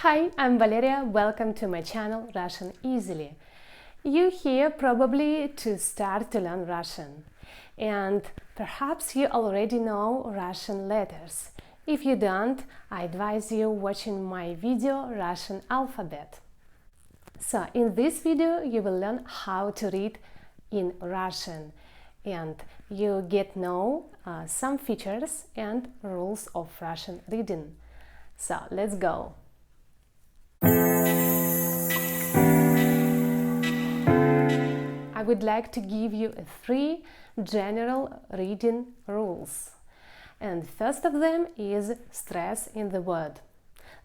Hi, I'm Valeria. Welcome to my channel Russian Easily. You're here probably to start to learn Russian, and perhaps you already know Russian letters. If you don't, I advise you watching my video Russian alphabet. So in this video you will learn how to read in Russian, and you get know some features and rules of Russian reading. So let's go. I would like to give you 3 general reading rules. And first of them is stress in the word.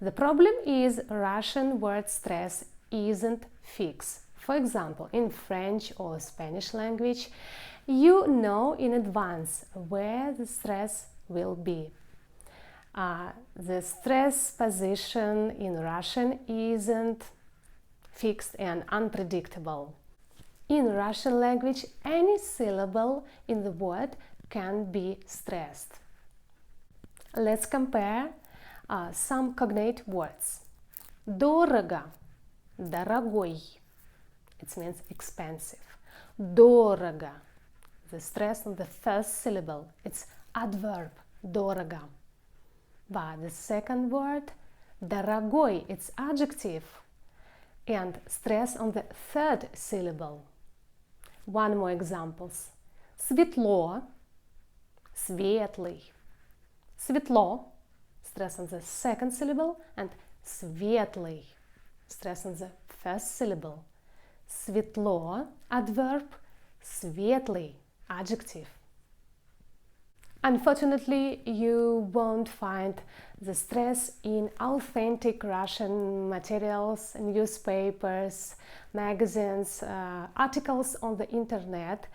The problem is Russian word stress isn't fixed. For example, in French or Spanish language, you know in advance where the stress will be. The stress position in Russian isn't fixed and unpredictable. In Russian language, any syllable in the word can be stressed. Let's compare some cognate words. Дорого, дорогой. It means expensive. Дорого. The stress on the first syllable. It's adverb. Дорого. But the second word, дорогой, it's adjective. And stress on the third syllable. One more examples. Светло, светлый. Светло, stress on the second syllable, and светлый, stress on the first syllable. Светло, adverb, светлый, adjective. Unfortunately, you won't find the stress in authentic Russian materials, newspapers, magazines, articles on the internet.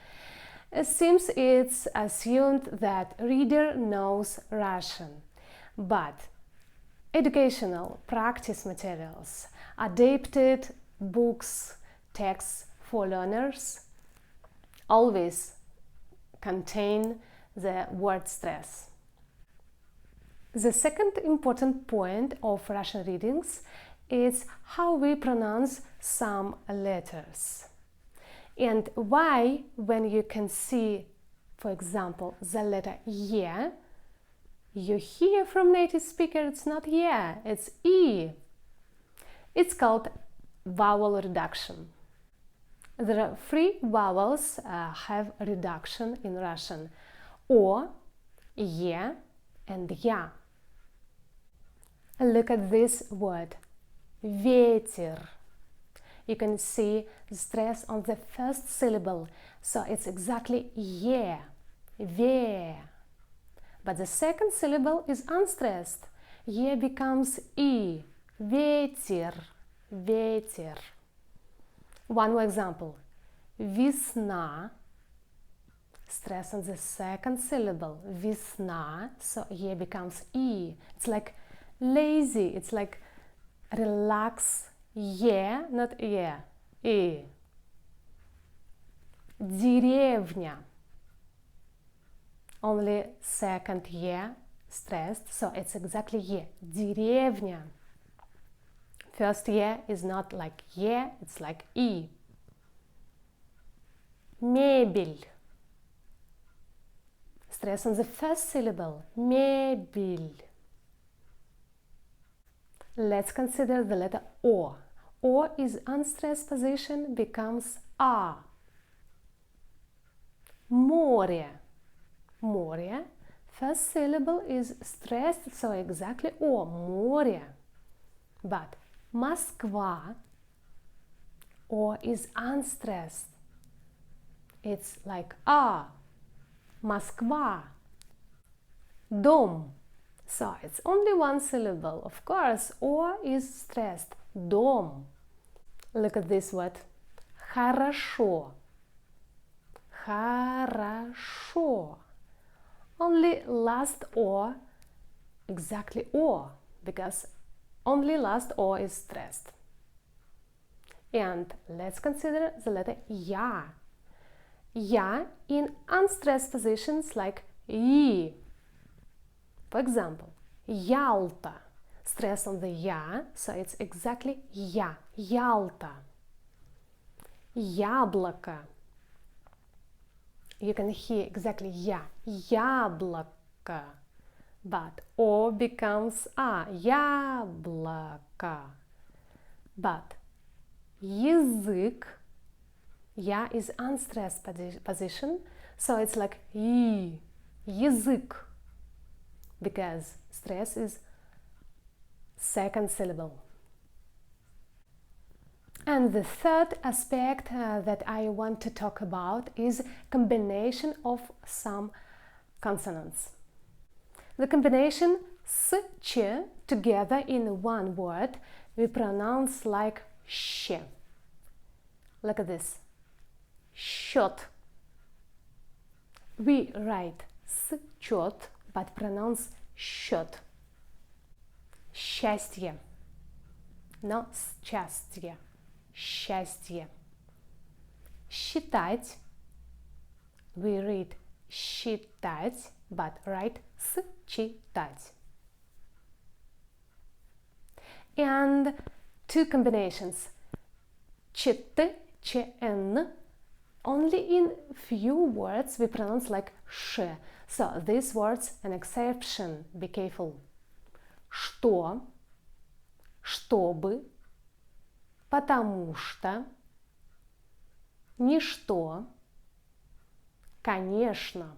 It seems it's assumed that reader knows Russian, but educational practice materials, adapted books, texts for learners always contain the word stress. The second important point of Russian readings is how we pronounce some letters. And why, when you can see, for example, the letter Y, you hear from native speaker it's not Y, it's E. It's called vowel reduction. There are 3 vowels have reduction in Russian: O, Y, and Ya. Look at this word, ветер. You can see the stress on the first syllable, so it's exactly ye, ve. But the second syllable is unstressed. Ye becomes i, ветер, ветер. One more example, весна. Stress on the second syllable, весна, so ye becomes i. It's like lazy, it's like relax, ye, not ye, i. Деревня. Only second ye stressed, so it's exactly ye. Деревня. First ye is not like ye, it's like i. Мебель. Stress on the first syllable, мебель. Let's consider the letter O. O is unstressed position, becomes A. Море. Море. First syllable is stressed, so exactly O, море. But Москва, O is unstressed. It's like A. Москва. Дом. So it's only one syllable. Of course, O is stressed. Дом. Look at this word. Хорошо. Хорошо. Only last O, exactly O, because only last O is stressed. And let's consider the letter Ya. Ya in unstressed positions like Y. For example, Yalta. Stress on the ya, so it's exactly ya. Ялта. Яблоко. You can hear exactly ya. Яблоко. But O becomes A. Яблоко. But язык, ya is unstressed position, so it's like y. Язык. Because stress is second syllable. And the third aspect that I want to talk about is combination of some consonants. The combination s, ch together in one word we pronounce like sh. Look at this. Счет. We write счет, but pronounce счет. Счастье. No счастье. Счастье. Считать. We read считать, but write считать. And two combinations. Чт, чн. Only in few words we pronounce like sh. So these words an exception. Be careful. Что, чтобы, потому что, ничто, конечно.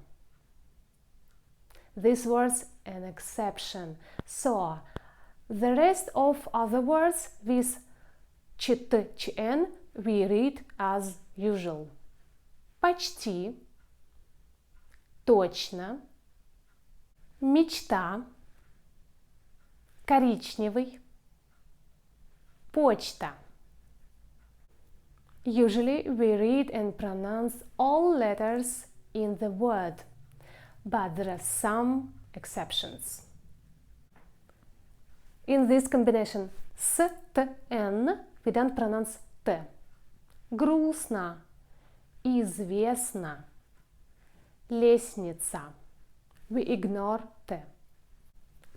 These words an exception. So the rest of other words with чт, чн we read as usual. Почти, точно, мечта, коричневый, почта. Usually we read and pronounce all letters in the word, but there are some exceptions. In this combination s, t, n, we don't pronounce t. Грустно, известно, лестница. We ignore t.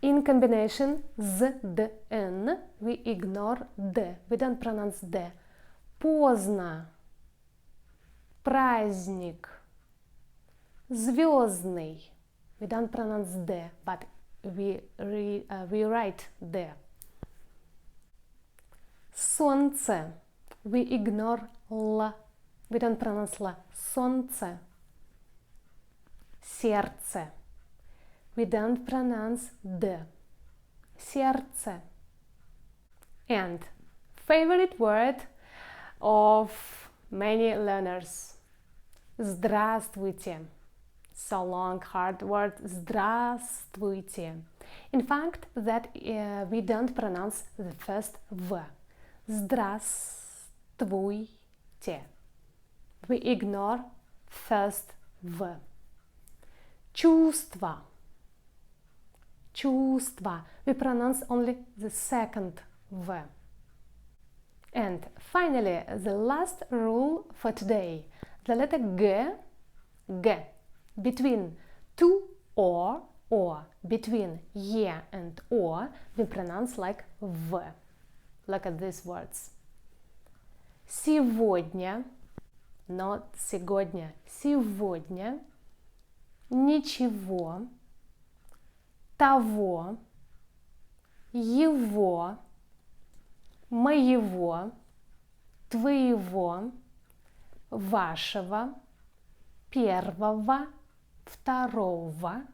In combination z, d, n, we ignore d. We don't pronounce d. Поздно, праздник, звездный. We don't pronounce d, but we write d. Солнце. We ignore l. We don't pronounce l. Солнце. Сердце. We don't pronounce d. Сердце. And favorite word of many learners. Здравствуйте. So long, hard word. Здравствуйте. In fact, that we don't pronounce the first v. Здравствуйте. We ignore first v. Чувство. Чувство. We pronounce only the second v. And finally, the last rule for today. The letter g, g, between two or between ye and o, we pronounce like v. Look at these words. Сегодня, not сегодня, сегодня, ничего, того, его, моего, твоего, вашего, первого, второго,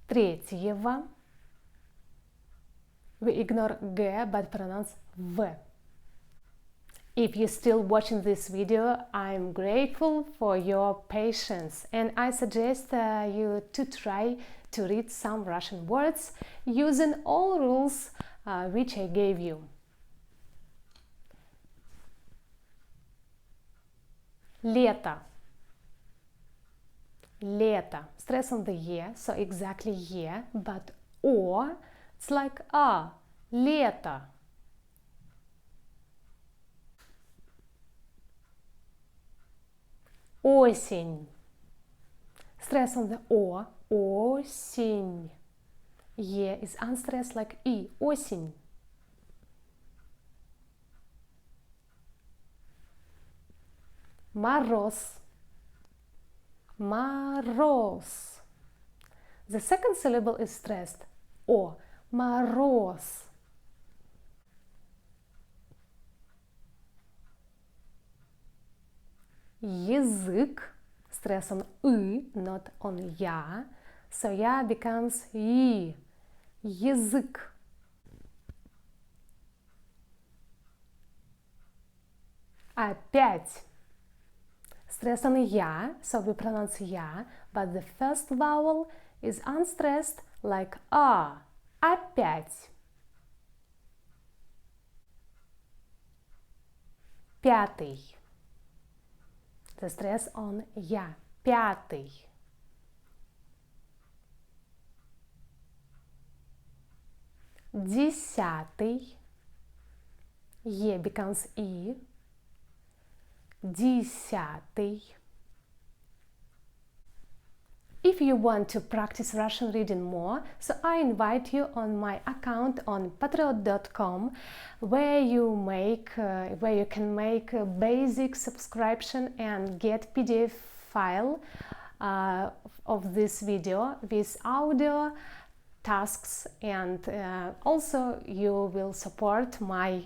третьего. We ignore g but pronounce v. If you're still watching this video, I'm grateful for your patience, and I suggest you to try to read some Russian words using all rules which I gave you. Лето. Лето. Stress on the ye, so exactly ye, but o, it's like a. Лето. Осень. Stress on the o. Осень. Е is unstressed like И. Осень. Мороз. Мороз. The second syllable is stressed. О. Мороз. Язык. Stress on И, not on Я. So Я becomes И. Язык. Опять. Stress on Я, so we pronounce Я, but the first vowel is unstressed like А. Опять. Пятый. The stress on Я. Пятый. Десятый. Е becomes И. Десятый. If you want to practice Russian reading more, so I invite you on my account on patreon.com, where you can make a basic subscription and get PDF file of this video with audio tasks, and also you will support my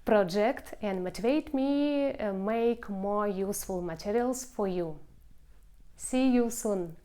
project and motivate me make more useful materials for you. See you soon!